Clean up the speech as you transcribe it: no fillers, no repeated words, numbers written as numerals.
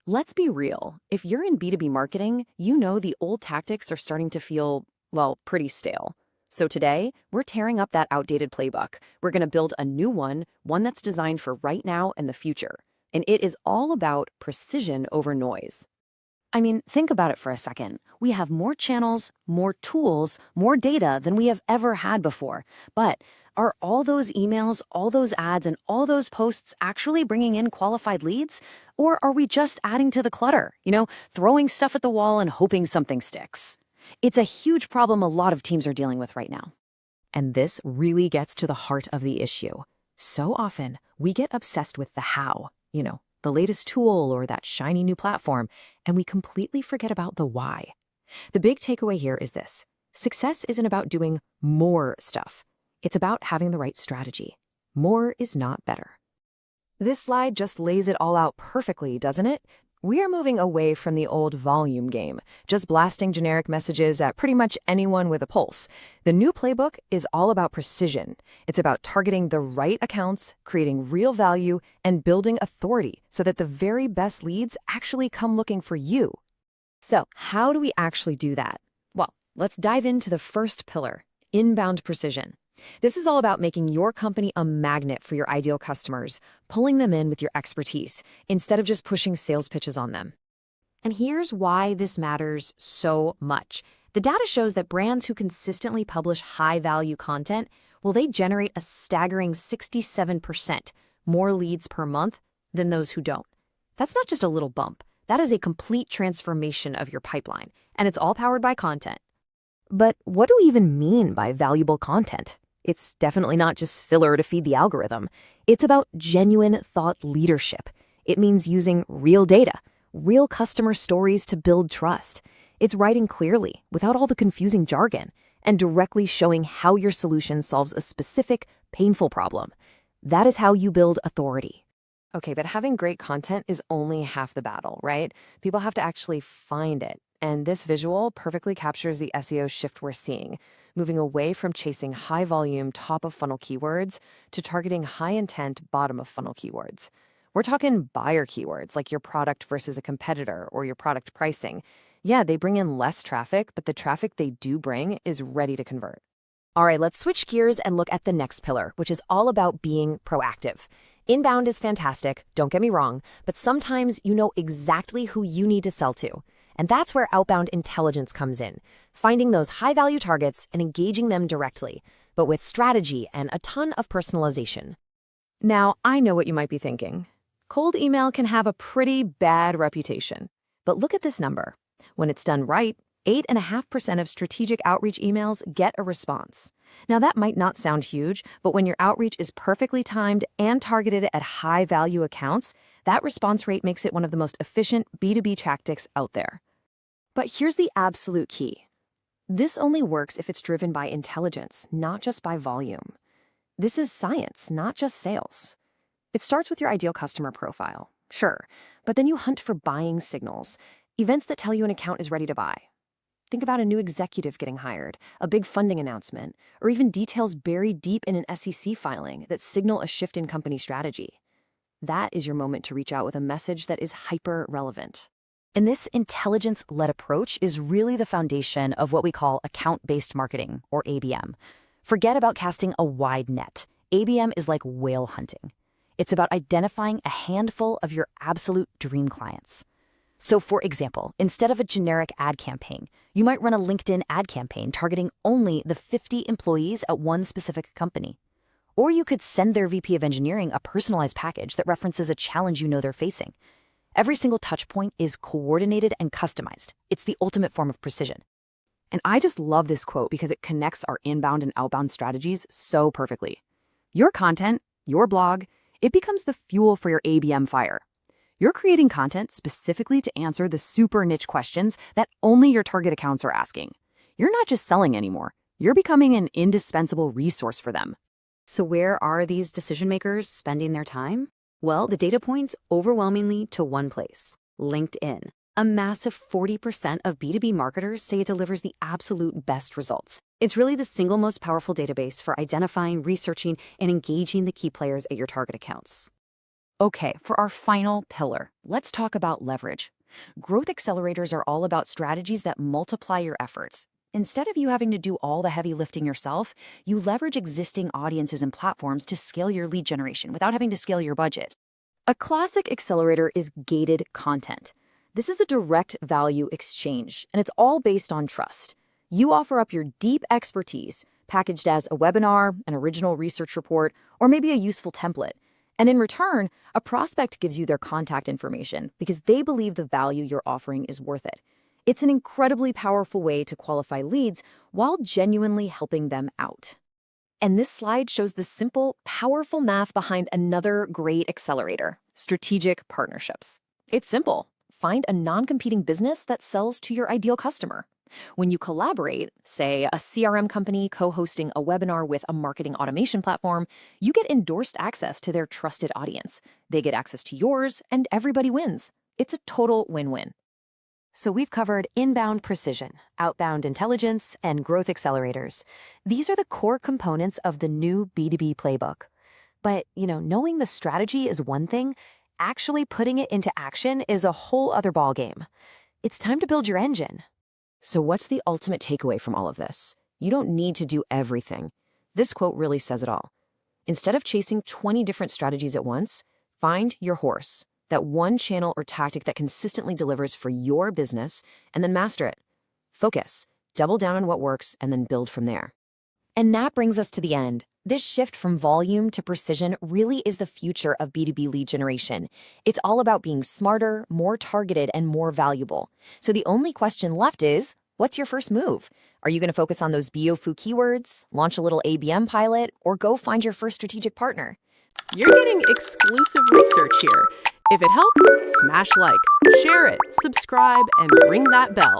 Let's be real. If you're in B2B marketing, you know the old tactics are starting to feel, well, pretty stale. So today, we're tearing up that outdated playbook. We're going to build a new one that's designed for right now and the future. And it is all about precision over noise. I mean, think about it for a second. We have more channels, more tools, more data than we have ever had before. But are all those emails, all those ads, and all those posts actually bringing in qualified leads? Or are we just adding to the clutter, throwing stuff at the wall and hoping something sticks? It's a huge problem a lot of teams are dealing with right now. And this really gets to the heart of the issue. So often, we get obsessed with the how, the latest tool or that shiny new platform, and we completely forget about the why. The big takeaway here is this: success isn't about doing more stuff. It's about having the right strategy. More is not better. This slide just lays it all out perfectly, doesn't it? We are moving away from the old volume game, just blasting generic messages at pretty much anyone with a pulse. The new playbook is all about precision. It's about targeting the right accounts, creating real value, and building authority so that the very best leads actually come looking for you. So, how do we actually do that? Well, let's dive into the first pillar: inbound precision. This is all about making your company a magnet for your ideal customers, pulling them in with your expertise, instead of just pushing sales pitches on them. And here's why this matters so much. The data shows that brands who consistently publish high-value content, well, they generate a staggering 67% more leads per month than those who don't. That's not just a little bump. That is a complete transformation of your pipeline, and it's all powered by content. But what do we even mean by valuable content? It's definitely not just filler to feed the algorithm. It's about genuine thought leadership. It means using real data, real customer stories to build trust. It's writing clearly, without all the confusing jargon, and directly showing how your solution solves a specific, painful problem. That is how you build authority. Okay, but having great content is only half the battle, right? People have to actually find it. And this visual perfectly captures the SEO shift we're seeing, moving away from chasing high-volume, top-of-funnel keywords to targeting high-intent, bottom-of-funnel keywords. We're talking buyer keywords, like your product versus a competitor or your product pricing. Yeah, they bring in less traffic, but the traffic they do bring is ready to convert. All right, let's switch gears and look at the next pillar, which is all about being proactive. Inbound is fantastic, don't get me wrong, but sometimes you know exactly who you need to sell to. And that's where outbound intelligence comes in, finding those high-value targets and engaging them directly, but with strategy and a ton of personalization. Now, I know what you might be thinking. Cold email can have a pretty bad reputation. But look at this number. When it's done right, 8.5% of strategic outreach emails get a response. Now, that might not sound huge, but when your outreach is perfectly timed and targeted at high-value accounts, that response rate makes it one of the most efficient B2B tactics out there. But here's the absolute key. This only works if it's driven by intelligence, not just by volume. This is science, not just sales. It starts with your ideal customer profile, sure, but then you hunt for buying signals, events that tell you an account is ready to buy. Think about a new executive getting hired, a big funding announcement, or even details buried deep in an SEC filing that signal a shift in company strategy. That is your moment to reach out with a message that is hyper-relevant. And this intelligence-led approach is really the foundation of what we call account-based marketing, or ABM. Forget about casting a wide net. ABM is like whale hunting. It's about identifying a handful of your absolute dream clients. So for example, instead of a generic ad campaign, you might run a LinkedIn ad campaign targeting only the 50 employees at one specific company. Or you could send their VP of engineering a personalized package that references a challenge you know they're facing. Every single touch point is coordinated and customized. It's the ultimate form of precision. And I just love this quote because it connects our inbound and outbound strategies so perfectly. Your content, your blog, it becomes the fuel for your ABM fire. You're creating content specifically to answer the super niche questions that only your target accounts are asking. You're not just selling anymore. You're becoming an indispensable resource for them. So where are these decision makers spending their time? Well, the data points overwhelmingly to one place: LinkedIn. A massive 40% of B2B marketers say it delivers the absolute best results. It's really the single most powerful database for identifying, researching, and engaging the key players at your target accounts. Okay, for our final pillar, let's talk about leverage. Growth accelerators are all about strategies that multiply your efforts. Instead of you having to do all the heavy lifting yourself, you leverage existing audiences and platforms to scale your lead generation without having to scale your budget. A classic accelerator is gated content. This is a direct value exchange, and it's all based on trust. You offer up your deep expertise, packaged as a webinar, an original research report, or maybe a useful template. And in return, a prospect gives you their contact information because they believe the value you're offering is worth it. It's an incredibly powerful way to qualify leads while genuinely helping them out. And this slide shows the simple, powerful math behind another great accelerator, strategic partnerships. It's simple. Find a non-competing business that sells to your ideal customer. When you collaborate, say a CRM company co-hosting a webinar with a marketing automation platform, you get endorsed access to their trusted audience. They get access to yours, and everybody wins. It's a total win-win. So we've covered inbound precision, outbound intelligence, and growth accelerators. These are the core components of the new B2B playbook. But, knowing the strategy is one thing, actually putting it into action is a whole other ballgame. It's time to build your engine. So what's the ultimate takeaway from all of this? You don't need to do everything. This quote really says it all. Instead of chasing 20 different strategies at once, find your horse, that one channel or tactic that consistently delivers for your business, and then master it. Focus, double down on what works, and then build from there. And that brings us to the end. This shift from volume to precision really is the future of B2B lead generation. It's all about being smarter, more targeted, and more valuable. So the only question left is, what's your first move? Are you going to focus on those BOFU keywords, launch a little ABM pilot, or go find your first strategic partner? You're getting exclusive research here. If it helps, smash like, share it, subscribe, and ring that bell.